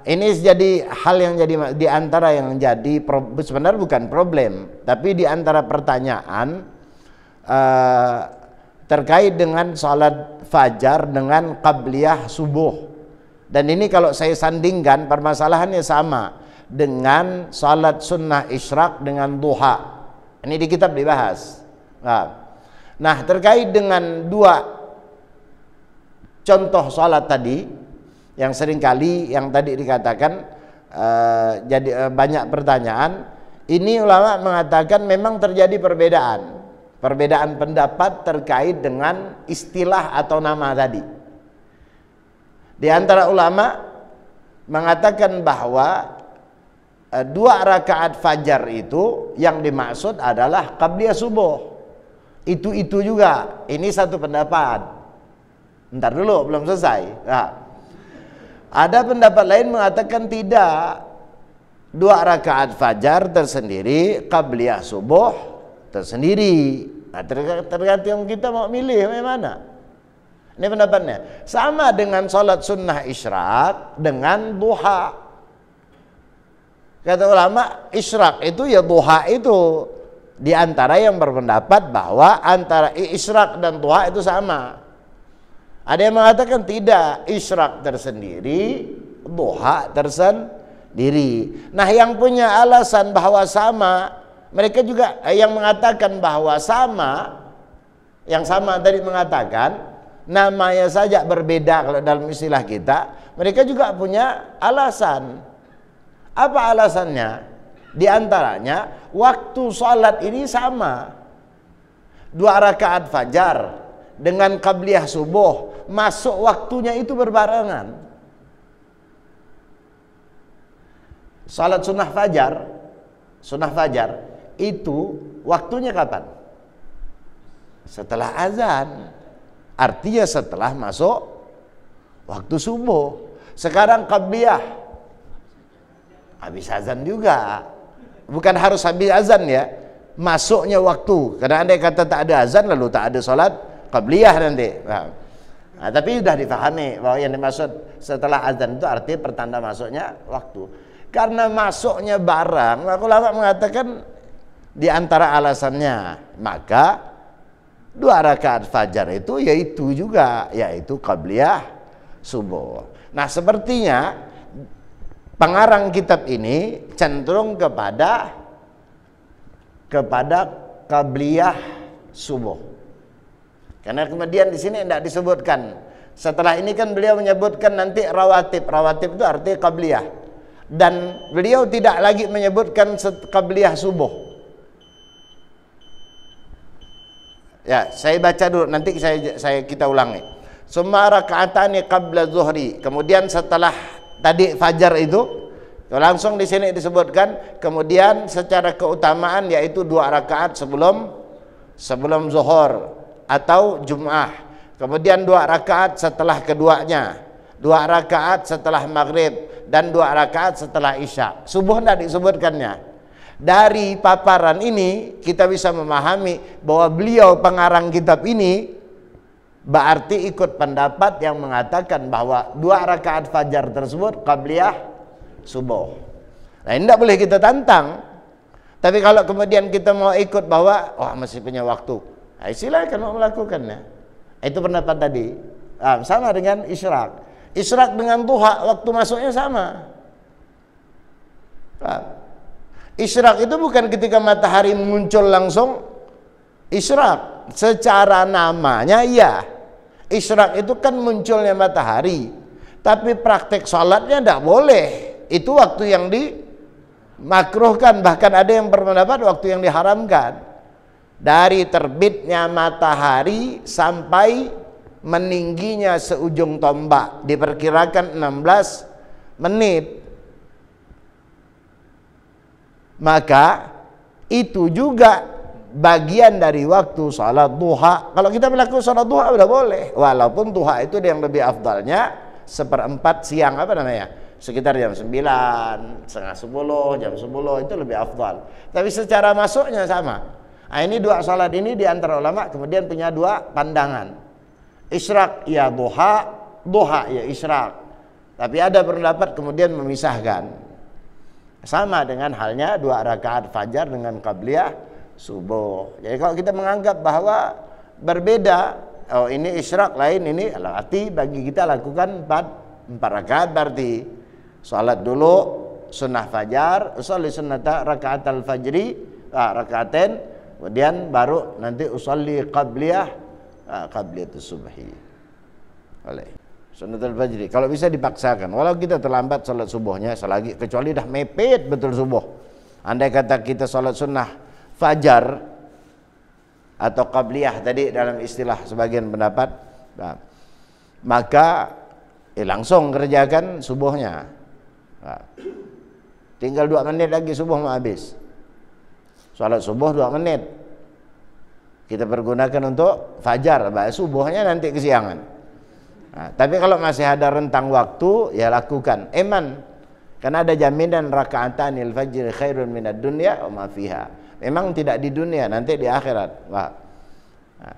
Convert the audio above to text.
Ini jadi hal yang jadi di antara yang jadi sebenarnya bukan problem, tapi di antara pertanyaan terkait dengan salat fajar dengan qabliyah subuh. Dan ini kalau saya sandingkan permasalahannya sama dengan salat sunnah isyraq dengan duha. Ini di kitab dibahas. Nah, terkait dengan dua contoh salat tadi yang seringkali yang tadi dikatakan jadi banyak pertanyaan, ini ulama mengatakan memang terjadi perbedaan pendapat terkait dengan istilah atau nama tadi. Di antara ulama mengatakan bahwa 2 rakaat fajar itu yang dimaksud adalah qabliyah subuh. Itu juga. Ini satu pendapat. Ntar dulu, belum selesai. Nah, ada pendapat lain mengatakan tidak. 2 rakaat fajar tersendiri, qabliyah subuh tersendiri. Nah, tergantung kita mau milih yang mana. Ini pendapatnya. Sama dengan salat sunnah isyraq dengan duha. Kata ulama, isyraq itu ya duha itu. Di antara yang berpendapat bahwa antara isyraq dan duha itu sama. Ada yang mengatakan tidak, isyraq tersendiri, duha tersendiri. Nah, yang punya alasan bahwa sama, mereka juga yang mengatakan bahwa sama, yang sama tadi mengatakan namanya saja berbeda kalau dalam istilah kita, mereka juga punya alasan. Apa alasannya? Di antaranya waktu sholat ini sama. 2 rakaat fajar dengan qabliyah subuh masuk waktunya itu berbarengan. Salat sunnah fajar itu waktunya kapan? Setelah azan. Artinya setelah masuk waktu subuh. Sekarang qabliyah habis azan juga. Bukan harus habis azan ya, masuknya waktu. Karena andai kata tak ada azan lalu tak ada salat qabliyah nanti. Nah, tapi sudah difahami bahwa yang dimaksud setelah azan itu artinya pertanda masuknya waktu. Karena masuknya barang, maka ulama mengatakan di antara alasannya, maka 2 rakaat fajar itu yaitu juga, yaitu qabliyah subuh. Nah, sepertinya pengarang kitab ini cenderung kepada qabliyah subuh. Karena kemudian di sini tidak disebutkan. Setelah ini kan beliau menyebutkan nanti rawatib. Rawatib itu artinya qabliyah. Dan beliau tidak lagi menyebutkan qabliyah subuh. Ya, saya baca dulu, nanti kita ulangi. Summa raka'atani qabla zuhri. Kemudian setelah tadi fajar itu langsung di sini disebutkan, kemudian secara keutamaan yaitu 2 rakaat sebelum zuhur atau Jum'ah, kemudian 2 rakaat setelah keduanya, 2 rakaat setelah maghrib, dan 2 rakaat setelah isya. Subuh tidak disebutkannya. Dari paparan ini kita bisa memahami bahwa beliau pengarang kitab ini berarti ikut pendapat yang mengatakan bahwa 2 rakaat fajar tersebut qabliyah subuh. Nah, ini tidak boleh kita tantang. Tapi kalau kemudian kita mau ikut bahwa masih punya waktu, silakan mau melakukannya. Itu pendapat tadi. Sama dengan isyraq. Isyraq dengan duha waktu masuknya sama. Isyraq itu bukan ketika matahari muncul langsung isyraq. Secara namanya ya, isyraq itu kan munculnya matahari. Tapi praktek sholatnya tidak boleh. Itu waktu yang dimakruhkan. Bahkan ada yang berpendapat waktu yang diharamkan. Dari terbitnya matahari sampai meningginya seujung tombak diperkirakan 16 menit. Maka itu juga bagian dari waktu salat duha. Kalau kita melakukan salat duha sudah boleh, walaupun duha itu yang lebih afdalnya 1/4 siang, sekitar jam 9, setengah 10, jam 10 itu lebih afdal. Tapi secara masuknya sama. Nah, ini 2 salat ini di antara ulama kemudian punya 2 pandangan. Isyraq ya duha, duha ya isyraq. Tapi ada pendapat kemudian memisahkan. Sama dengan halnya 2 rakaat fajar dengan qabliyah subuh. Jadi kalau kita menganggap bahwa berbeda, oh ini isyraq lain, ini arti bagi kita lakukan 4 rakaat berarti. Salat dulu sunnah fajar, usolli sunnata rakaat al-fajri, rakaatain, kemudian baru nanti usolli qabliyatus subhi. Boleh. Sunnatul fajri kalau bisa dipaksakan, walau kita terlambat salat subuhnya selagi, kecuali dah mepet betul subuh. Andai kata kita salat sunnah fajar atau qabliyah tadi dalam istilah sebagian pendapat, nah, maka langsung kerjakan subuhnya. Nah, tinggal 2 menit lagi subuh mau habis. Salat subuh 2 menit kita pergunakan untuk fajar, subuhnya nanti kesiangan. Nah, tapi kalau masih ada rentang waktu, ya lakukan. Karena ada jaminan raka'atanil fajr khairun minad dunya wa ma fiha. Memang tidak di dunia, nanti di akhirat. Wah. Nah,